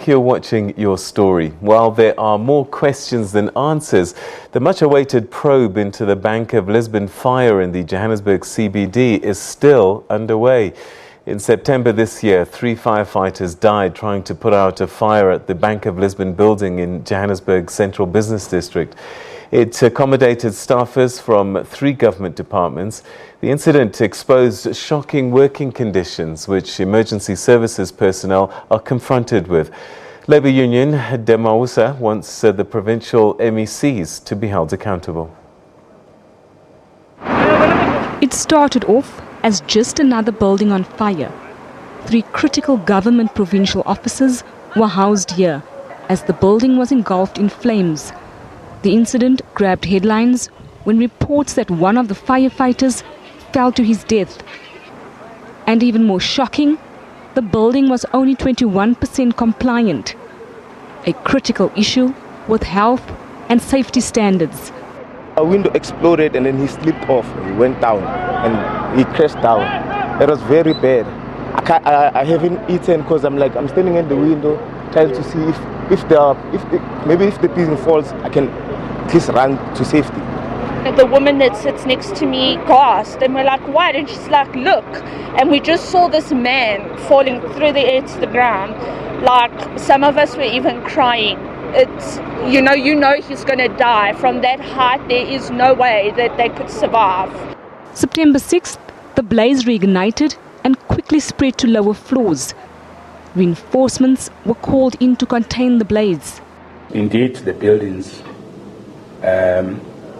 like you're watching your story. While there are more questions than answers, the much-awaited probe into the Bank of Lisbon fire in the Johannesburg CBD is still underway. In September this year, 3 firefighters died trying to put out a fire at the Bank of Lisbon building in Johannesburg's Central Business District. It accommodated staffers from 3 government departments. The incident exposed shocking working conditions which emergency services personnel are confronted with. Labour Union DEMAWUSA wants the provincial MECs to be held accountable. It started off as just another building on fire. 3 critical government provincial offices were housed here as the building was engulfed in flames. The incident grabbed headlines when reports that one of the firefighters fell to his death. And even more shocking, the building was only 21% compliant, a critical issue with health and safety standards. A window exploded and then he slipped off. He went down and he crashed down. It was very bad. I haven't eaten because I'm standing in the window trying to see if the building falls, I can at least run to safety. The woman that sits next to me gasped and we're like, what? And she's like, look. And we just saw this man falling through the air to the ground. Like, some of us were even crying. It's, you know he's going to die. From that height, there is no way that they could survive. September 6th, the blaze reignited and quickly spread to lower floors. Reinforcements were called in to contain the blaze. Indeed, the buildings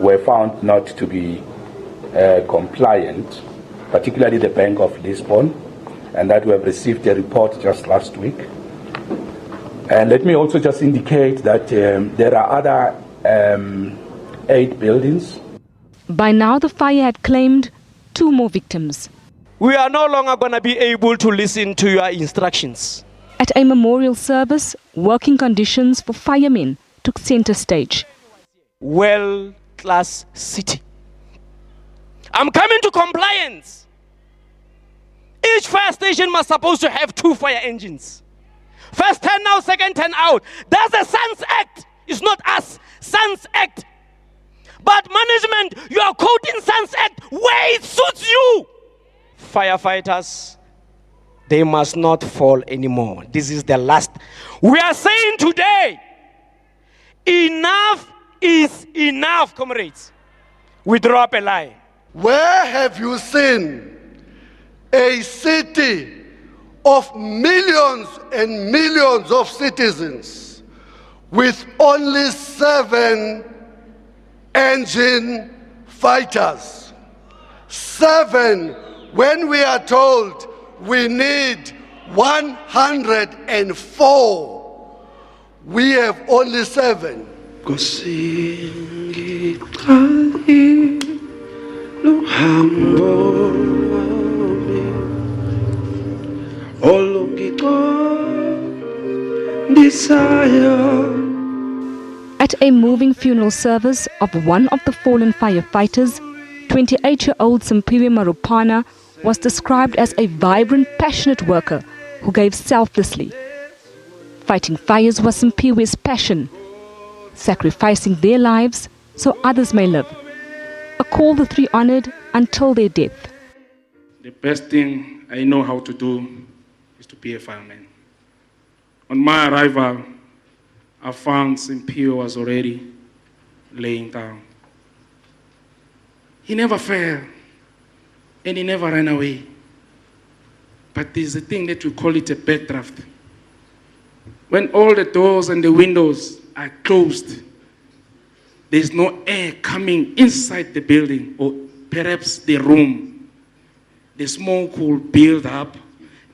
were found not to be compliant, particularly the Bank of Lisbon, and that we have received a report just last week. And let me also just indicate that there are other 8 buildings. By now, the fire had claimed 2 more victims. We are no longer going to be able to listen to your instructions. At a memorial service, working conditions for firemen took center stage. World-class city. I'm coming to compliance. Each fire station must supposed to have 2 fire engines. First turn out, second turn out. That's the SANS Act. It's not us. SANS Act. But management, you are quoting SANS Act where it suits you. Firefighters, they must not fall anymore. This is the last. We are saying today, enough is enough, comrades. We drop a line. Where have you seen a city of millions and millions of citizens with only 7 engine fighters? 7, when we are told we need 104. We have only 7. At a moving funeral service of one of the fallen firefighters, 28-year-old Simpiwe Marupana was described as a vibrant, passionate worker who gave selflessly. Fighting fires was Simpiwe's passion, sacrificing their lives so others may live. A call the 3 honored until their death. The best thing I know how to do is to be a fireman. On my arrival, I found Simpiwe was already laying down. He never fell, and he never ran away. But there's a thing that we call it a backdraft. When all the doors and the windows are closed, there's no air coming inside the building or perhaps the room. The smoke will build up,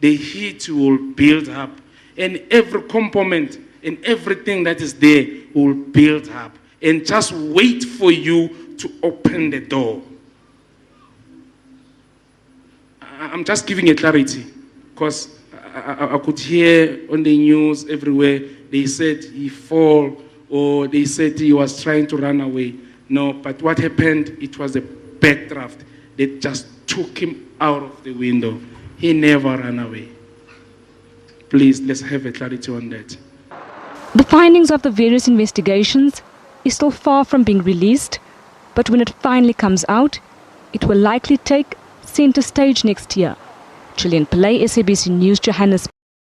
the heat will build up, and every component and everything that is there will build up and just wait for you to open the door. I'm just giving a clarity because I could hear on the news everywhere, they said he fall or they said he was trying to run away. No, but what happened, it was a backdraft that just took him out of the window. He never ran away. Please, let's have a clarity on that. The findings of the various investigations is still far from being released, but when it finally comes out, it will likely take center stage next year. Gillian Pillay, SABC News, Johannesburg.